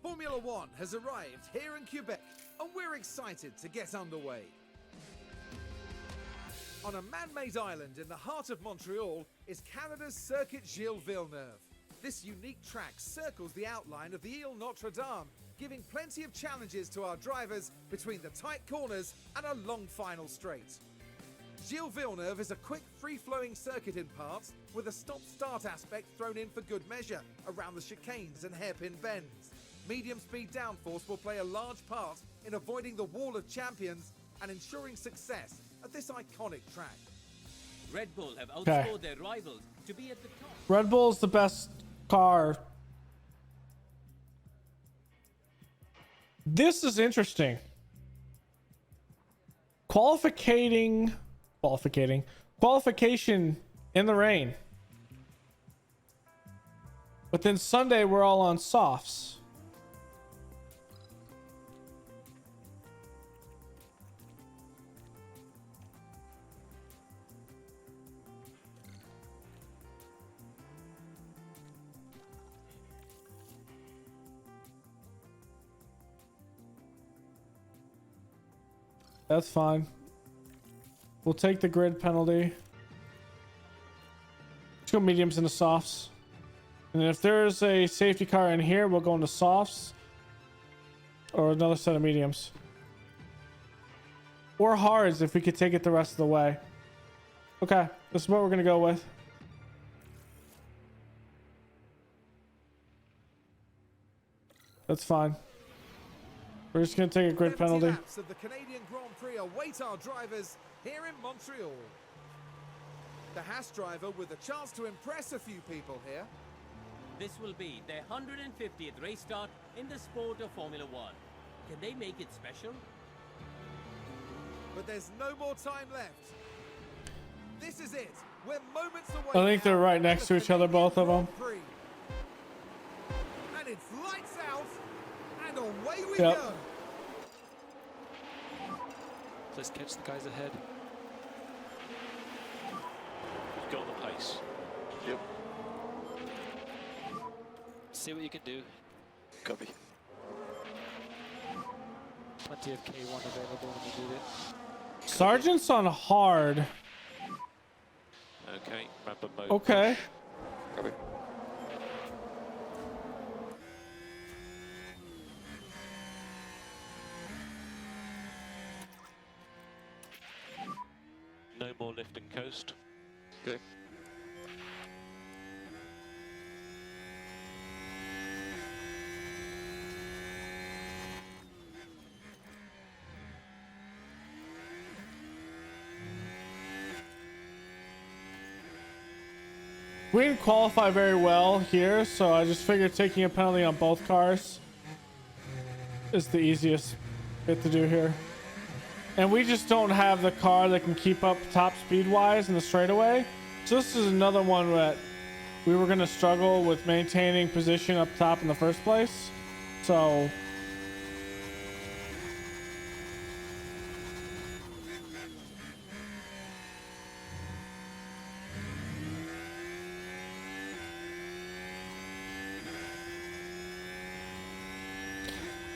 Formula One has arrived here in Quebec, and we're excited to get underway. On a man-made island in the heart of Montreal is Canada's Circuit Gilles Villeneuve. This unique track circles the outline of the Ile Notre Dame, giving plenty of challenges to our drivers between the tight corners and a long final straight. Gilles Villeneuve is a quick, free-flowing circuit in parts, with a stop-start aspect thrown in for good measure around the chicanes and hairpin bends. Medium-speed downforce will play a large part in avoiding the wall of champions and ensuring success at this iconic track. Red Bull have outscored their rivals to be at the top. Red Bull's the best car. This is interesting. Qualification in the rain. But then Sunday we're all on softs. That's fine. We'll take the grid penalty. Let's go mediums into softs. And if there's a safety car in here, we'll go into softs. Or another set of mediums. Or hards if we could take it the rest of the way. Okay, this is what we're going to go with. That's fine. We're just going to take a grid penalty. Laps of the Canadian Grand Prix await our drivers here in Montreal. The Haas driver with a chance to impress a few people here. This will be their 150th race start in the sport of Formula One. Can they make it special? But there's no more time left. This is it. We're moments away. I think they're right next to each other, both of them. And it's lights out. And away we Yep. go. Let's catch the guys ahead. You've got the pace. Yep. See what you can do. Copy. Plenty of K1 available when you do it. Sergeant's on hard. Okay, rapid mode. Okay. Copy. No more lift and coast. Okay. We didn't qualify very well here, so I just figured taking a penalty on both cars is the easiest bit to do here. And we just don't have the car that can keep up top speed-wise in the straightaway. So this is another one that we were going to struggle with maintaining position up top in the first place. So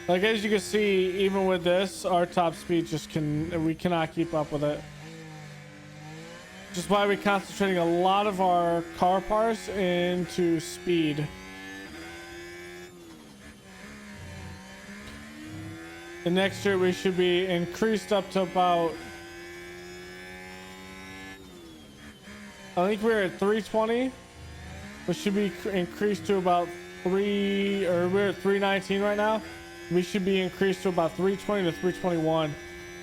like, as you can see, even with this, our top speed we cannot keep up with it. Which is why we're concentrating a lot of our car parts into speed. And next year we should be increased up to about, I think we're at 320. We should be increased to about we're at 319 right now. We should be increased to about 320 to 321,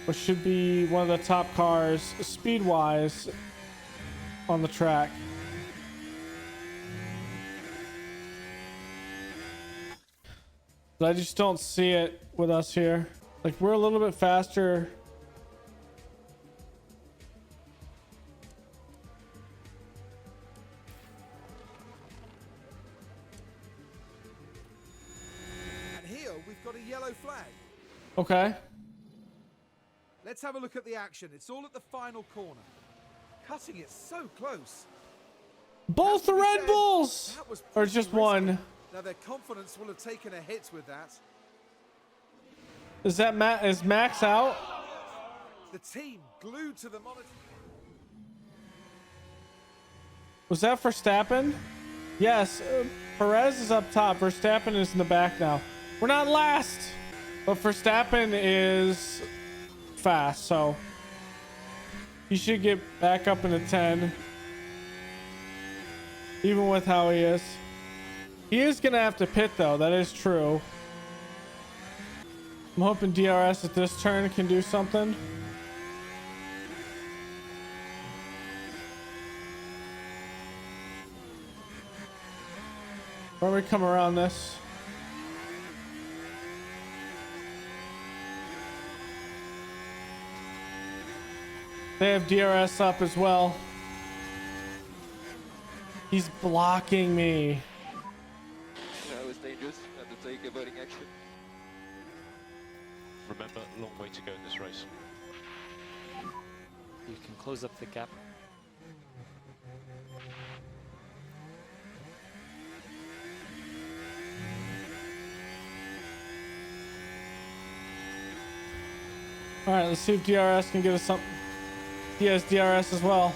which should be one of the top cars speed-wise on the track. But I just don't see it with us here. Like, we're a little bit faster. We've got a yellow flag. Okay. Let's have a look at the action. It's all at the final corner. Cutting it so close. Both the Red Bulls! Or just one? Now their confidence will have taken a hit with that. Is that is Max out? The team glued to the monitor. Was that Verstappen? Yes. Perez is up top. Verstappen is in the back now. We're not last, but Verstappen is fast, so he should get back up into 10. Even with how he is. He is going to have to pit, though. That is true. I'm hoping DRS at this turn can do something. Where we come around this? They have DRS up as well. He's blocking me. That was dangerous. Had to take avoiding action. Remember, long way to go in this race. You can close up the gap. All right, let's see if DRS can get us something. He has DRS as well.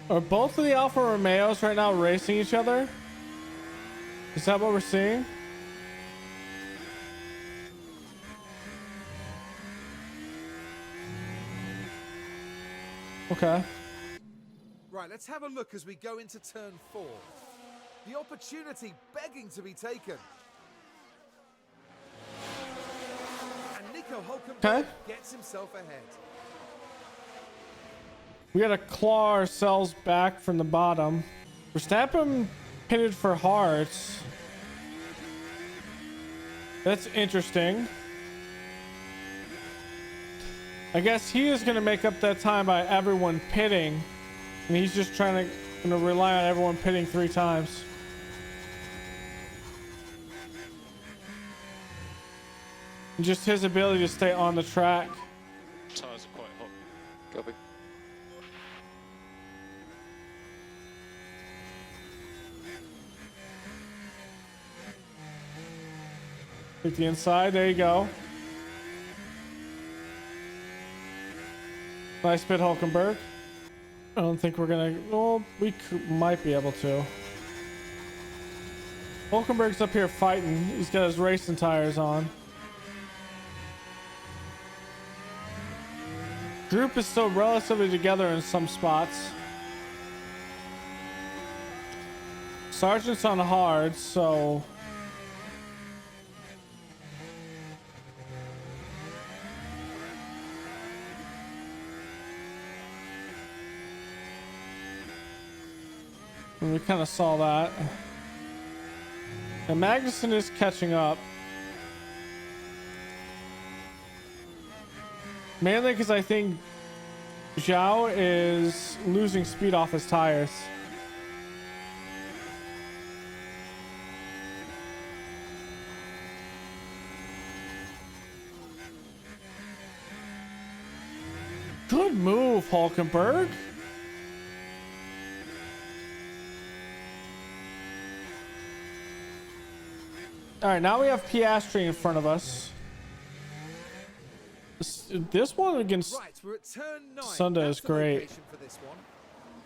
Are both of the Alfa Romeos right now racing each other? Is that what we're seeing? Okay. Right, let's have a look as we go into turn 4. The opportunity begging to be taken. And Nico Hülkenberg gets himself ahead. We gotta claw ourselves back from the bottom. Verstappen pitted for Haas. That's interesting. I guess he is gonna make up that time by everyone pitting, and he's just trying to rely on everyone pitting 3 times. And just his ability to stay on the track. Tires are quite hot. Copy. Hit the inside. There you go. Nice pit, Hülkenberg. I don't think we're gonna. Well, we might be able to. Hülkenberg's up here fighting. He's got his racing tires on. Group is still relatively together in some spots. Sargent's on hard, so. We kind of saw that. And Magnussen is catching up. Mainly because I think Zhao is losing speed off his tires. Good move, Hülkenberg. All right, now we have Piastri in front of us. This one against Right, we're at turn 9. Sunday is That's the great. location for this one.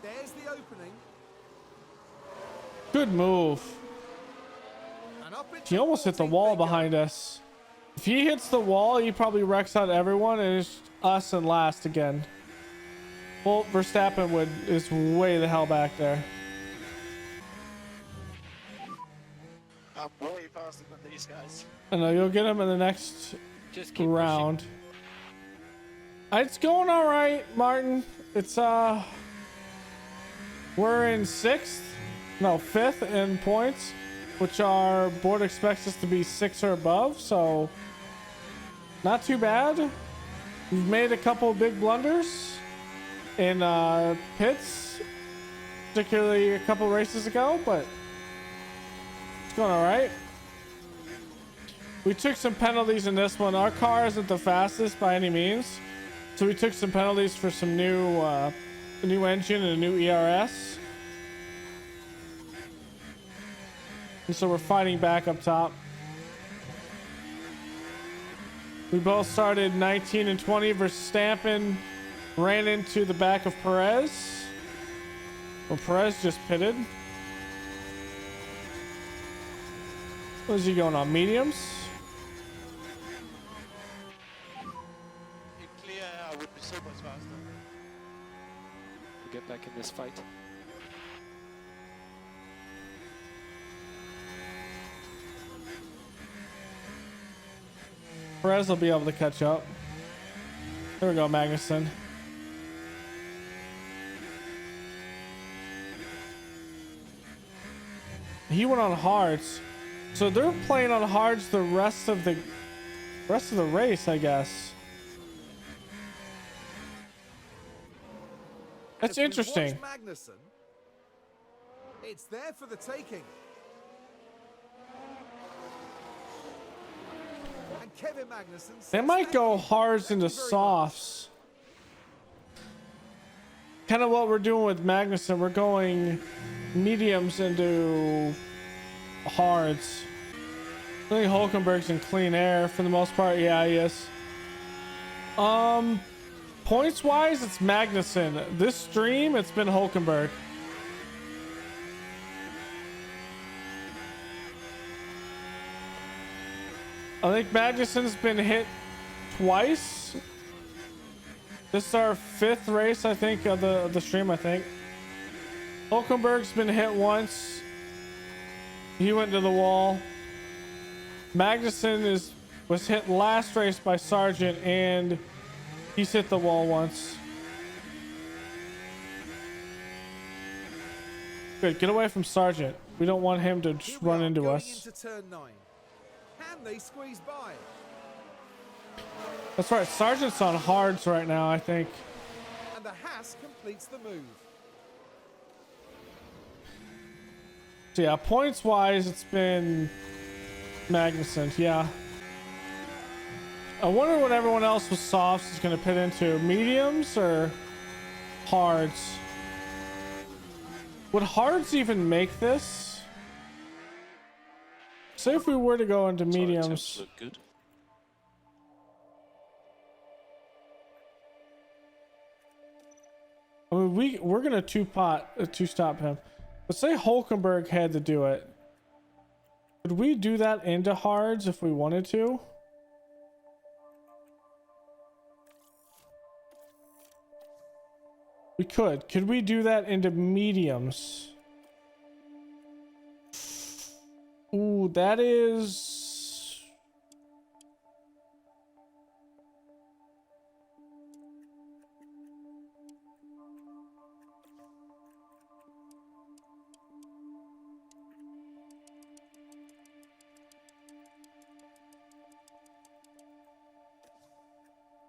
There's the opening. Good move. And up into He almost hit the wall they go. behind us. If he hits the wall, he probably wrecks out everyone, and it's us in last again. Well, Verstappen is way the hell back there. I'm way faster than these guys. I know you'll get him in the next Just keep round. It's going all right, Martin. It's we're in 6th, no 5th in points, which our board expects us to be 6 or above, so not too bad. We've made a couple of big blunders in pits, particularly a couple races ago, but it's going all right. We took some penalties in this one. Our car isn't the fastest by any means, so we took some penalties for some new a new engine and a new ERS, and so we're fighting back up top. We both started 19 and 20. Verstappen ran into the back of Perez. Well, Perez just pitted. What is he going on? Mediums? In clear air, I would be so much faster. We get back in this fight. Perez will be able to catch up. There we go, Magnussen. He went on hards, so they're playing on hards the rest of the race, I guess. That's As we interesting. watch Magnussen, it's there for the taking. And Kevin Magnussen They says might thank go you. hards Thank into you very much. softs. Kind of what we're doing with Magnussen. We're going mediums into hards. I think Hulkenberg's in clean air for the most part. Yeah, he is. Points wise, it's Magnussen. This stream, it's been Hulkenberg. I think Magnussen's been hit twice. This is our 5th race, I think, of the stream, I think. Hulkenberg's been hit once. He went to the wall. Magnussen was hit last race by Sargent, and he's hit the wall once. Good, get away from Sargent. We don't want him to just Here we run are into going us. into turn 9. Can they squeeze by? That's right, Sargent's on hards right now, I think. And the Haas completes the move. So yeah, points wise, it's been Magnussen. Yeah. I wonder what everyone else with softs is going to pit into. Mediums or hards? Would hards even make this? Say if we were to go into Tyre temps mediums. look good. I mean, we're going to two-stop him. But say Hulkenberg had to do it. Could we do that into hards if we wanted to? We could. Could we do that into mediums? Ooh, that is...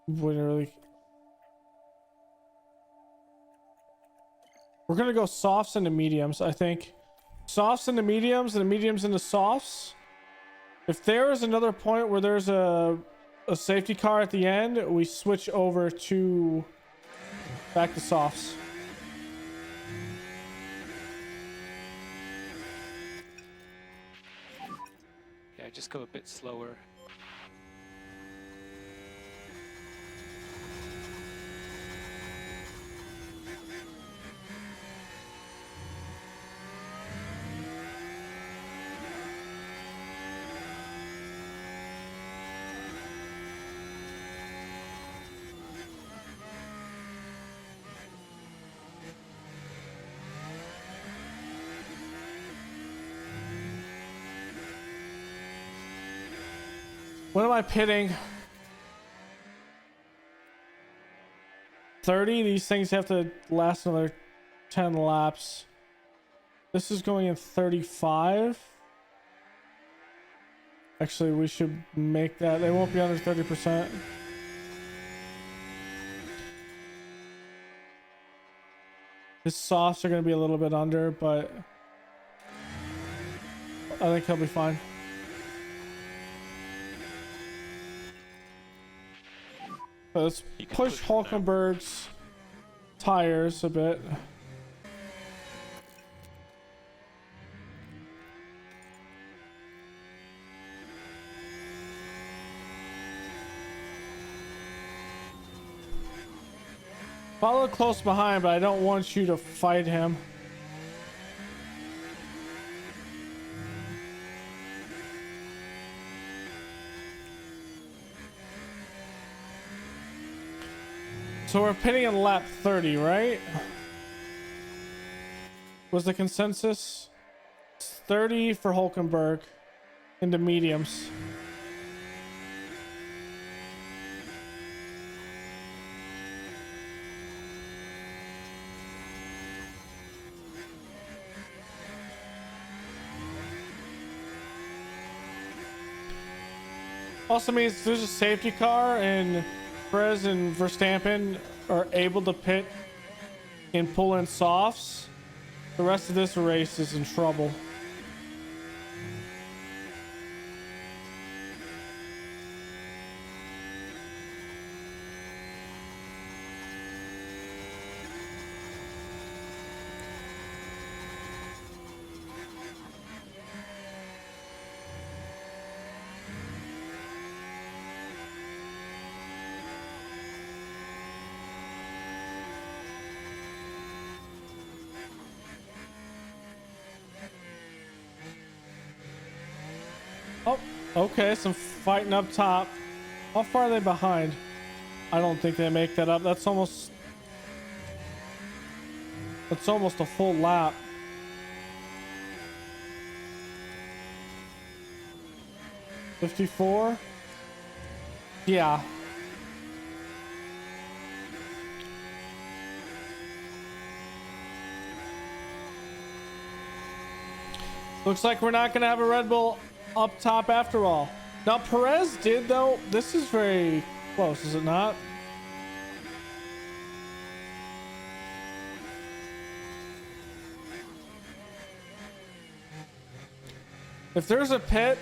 Wouldn't really... We're gonna go softs into mediums, I think. Softs into mediums and mediums into softs. If there is another point where there's a safety car at the end, we switch over to back to softs. Yeah, just go a bit slower. What am I pitting? 30? These things have to last another 10 laps. This is going in 35. Actually, we should make that. They won't be under 30%. His softs are going to be a little bit under, but I think he'll be fine. So let's You can push push him now. Hulkenberg's tires a bit. Follow close behind, but I don't want you to fight him. So we're pitting in lap 30, right? Was the consensus? It's 30 for Hulkenberg into mediums. Also means there's a safety car and Perez and Verstappen are able to pit and pull in softs. The rest of this race is in trouble. Oh, okay, some fighting up top. How far are they behind? I don't think they make that up. That's almost a full lap. $54. Yeah. Looks like we're not gonna have a Red Bull up top after all. Now Perez did though. This is very close, is it not? If there's a pit,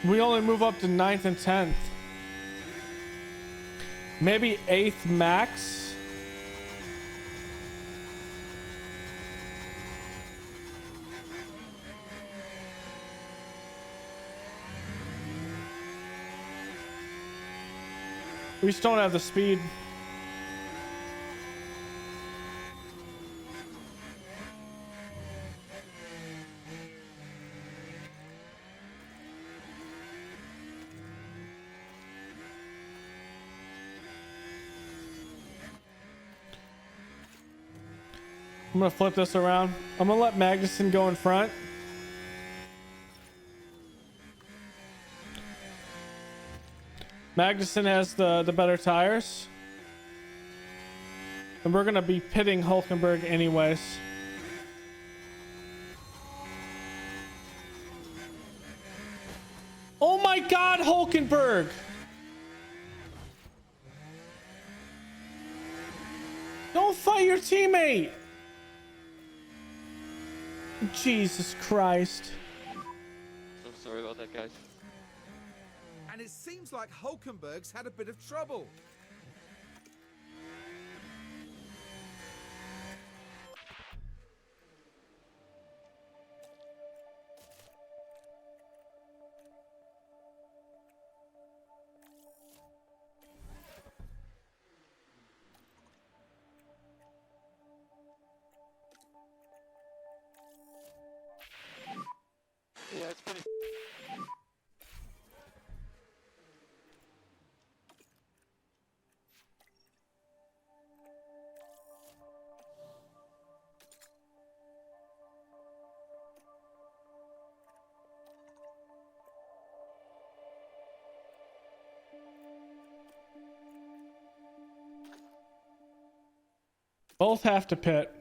we only move up to 9th and 10th. Maybe 8th max. We just don't have the speed. I'm gonna flip this around. I'm gonna let Magnussen go in front. Magnussen has the better tires. And we're gonna be pitting Hulkenberg anyways. Oh my God, Hulkenberg! Don't fight your teammate! Jesus Christ. So sorry about that, guys. And it seems like Hulkenberg's had a bit of trouble. Yeah, it's pretty. Both have to pit.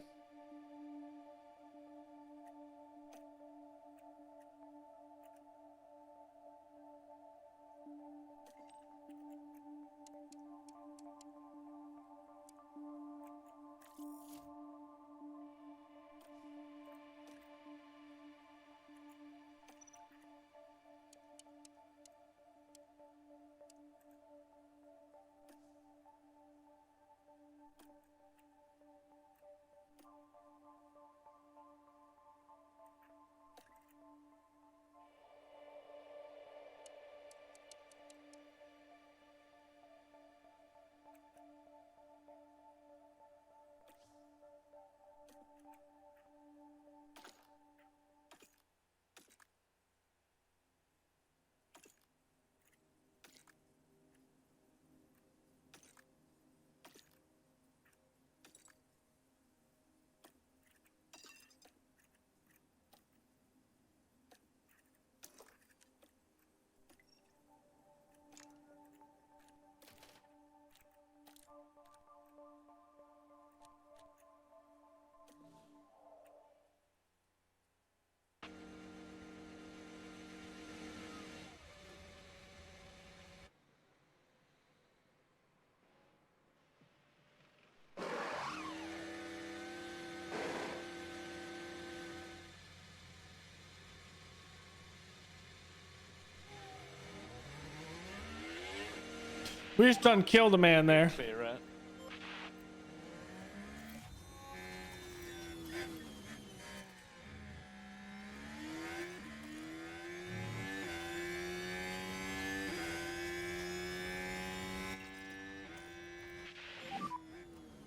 We just done killed a man there. Clear out.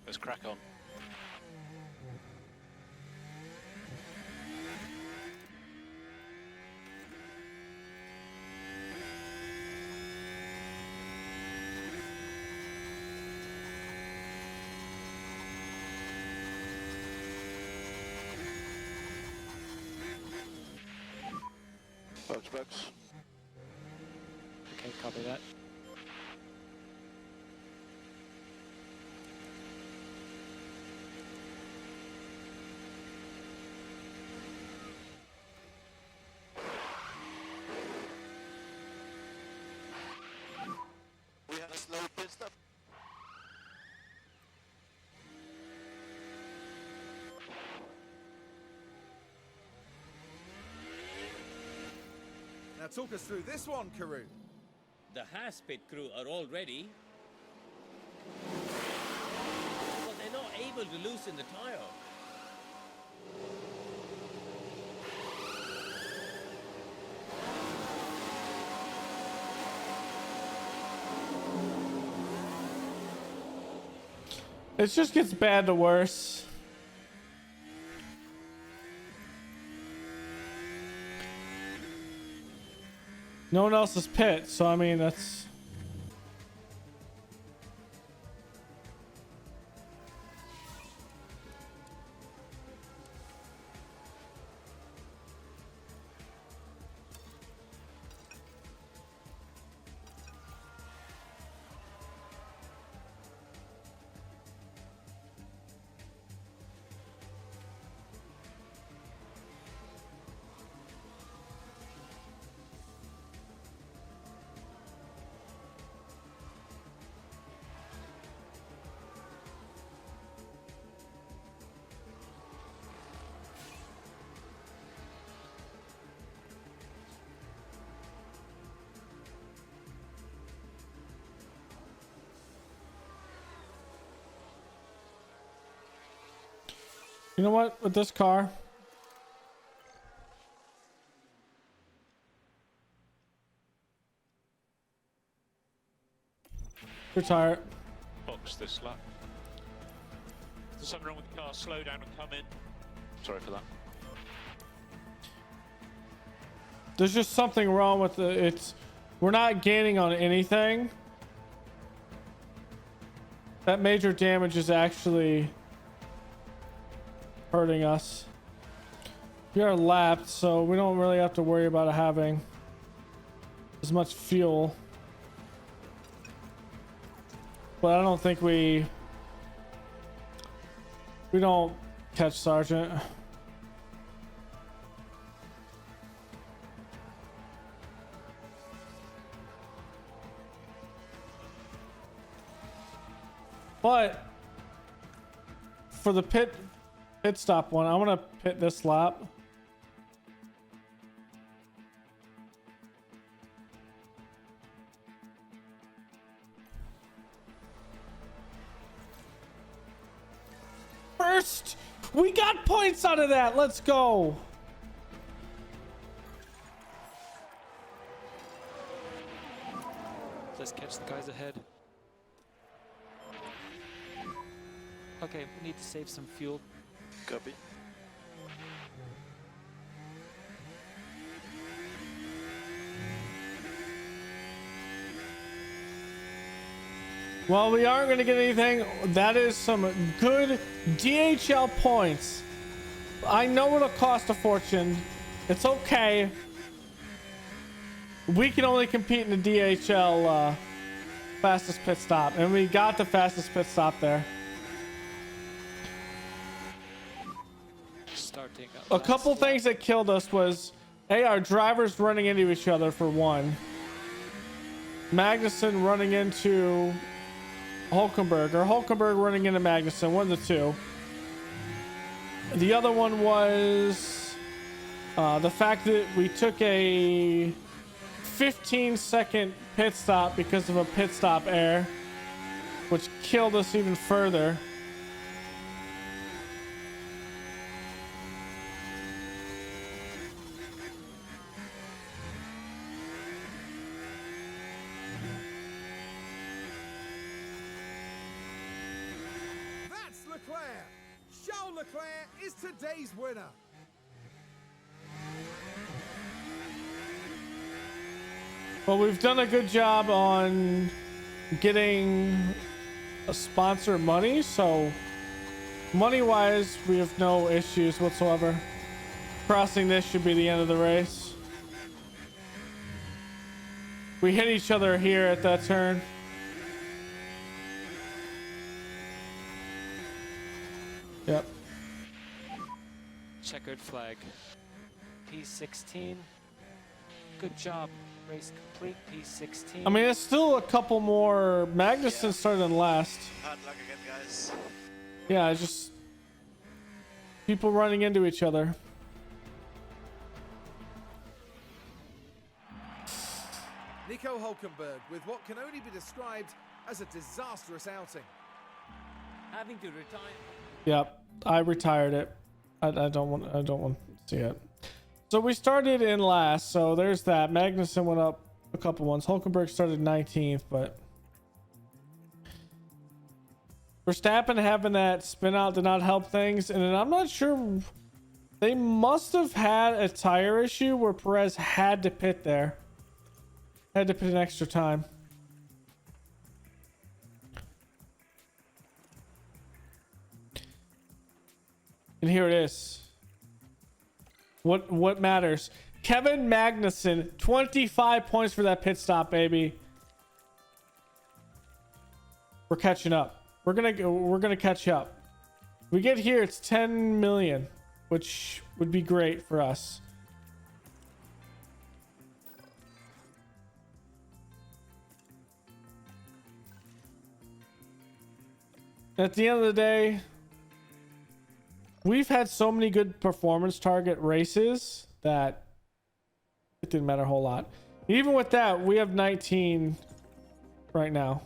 Let's crack on. Box. Okay, copy that. We had a slow pit stop. Now talk us through this one, Karun. The Haas pit crew are all ready, but they're not able to loosen the tire. It just gets bad to worse. No one else is pit, so I mean that's. You know what? With this car, retire it. Box this lap. There's something wrong with the car. Slow down and come in. Sorry for that. There's just something wrong with we're not gaining on anything. That major damage is actually hurting us. We are lapped, so we don't really have to worry about having as much fuel. But I don't think we don't catch Sergeant. But for the pit stop one, I want to pit this lap. First, we got points out of that. Let's go. Let's catch the guys ahead. Okay, we need to save some fuel. Copy. Well, we aren't going to get anything. That is some good DHL points. I know it'll cost a fortune. It's okay. We can only compete in the DHL fastest pit stop, and we got the fastest pit stop there. Starting A couple things that killed us was our drivers running into each other for one. Magnussen running into Hulkenberg, or Hulkenberg running into Magnussen, one of the two. The other one was the fact that we took a 15-second pit stop because of a pit stop error, which killed us even further. That's Leclerc. Charles Leclerc is today's winner. Well, we've done a good job on getting a sponsor money, so money-wise, we have no issues whatsoever. Crossing this should be the end of the race. We hit each other here at that turn. Yep. Checkered flag. P16. Good job. Race complete. P16. I mean, it's still a couple more. Magnussen started in last. Hard luck again, guys. Yeah, it's just people running into each other. Nico Hulkenberg with what can only be described as a disastrous outing. Having to retire. Yep, I retired it. I don't want to see it. So we started in last, so there's that. Magnussen went up a couple ones. Hulkenberg started 19th, but Verstappen having that spin out did not help things. And then I'm not sure, they must have had a tire issue where Perez had to pit there. Had to pit an extra time. And here it is. What matters? Kevin Magnussen, 25 points for that pit stop, baby. We're catching up. We're gonna catch up. We get here, it's 10 million, which would be great for us. At the end of the day, we've had so many good performance target races that it didn't matter a whole lot. Even with that, we have 19 right now.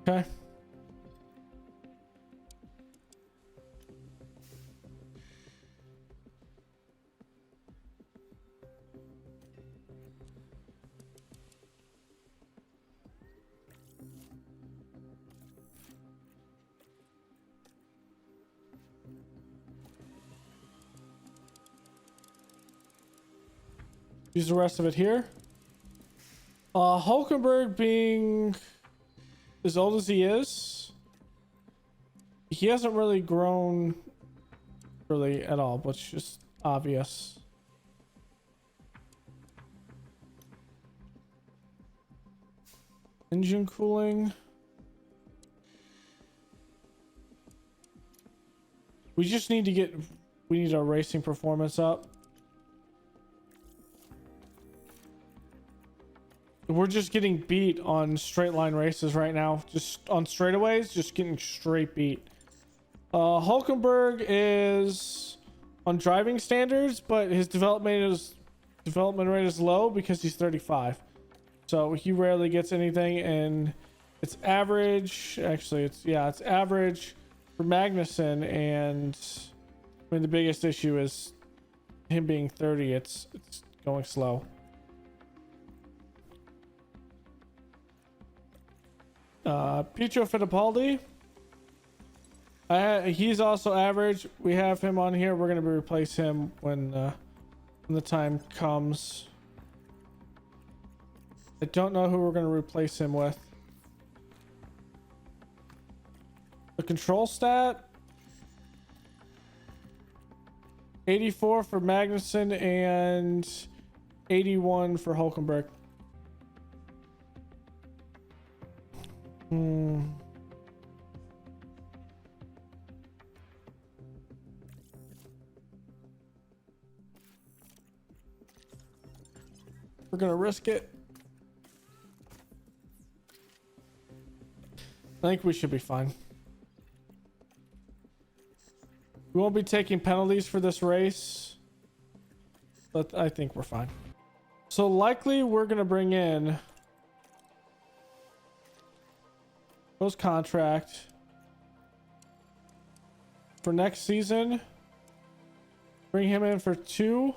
Okay. Use the rest of it here. Hulkenberg being as old as he is, he hasn't really grown really at all, which is obvious. Engine cooling. We just need to get, we need our racing performance up. We're just getting beat on straight line races right now. Just on straightaways, just getting straight beat. Hulkenberg is on driving standards, but his development rate is low because he's 35. So he rarely gets anything, and it's average. Actually, it's average for Magnussen, and I mean the biggest issue is him being 30. It's going slow. Pietro Fittipaldi, he's also average. We have him on here. We're going to replace him when when the time comes. I don't know who we're going to replace him with. The control stat, 84 for Magnussen and 81 for Hulkenberg. We're gonna risk it. I think we should be fine. We won't be taking penalties for this race, but I think we're fine. So likely we're gonna bring in post contract for next season. Bring him in for 2.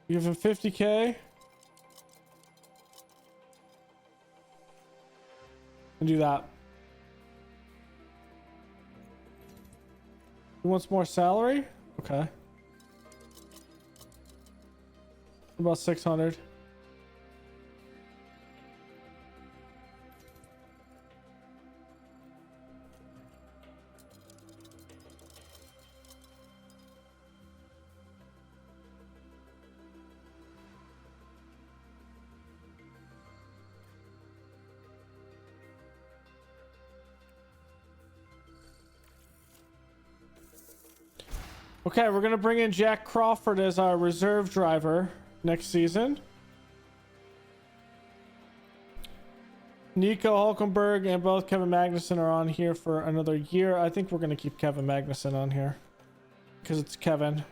Give him 50K. And do that. He wants more salary? Okay. About 600. Okay, we're gonna bring in Jack Crawford as our reserve driver next season. Nico Hulkenberg and both Kevin Magnussen are on here for another year. I think we're gonna keep Kevin Magnussen on here because it's Kevin.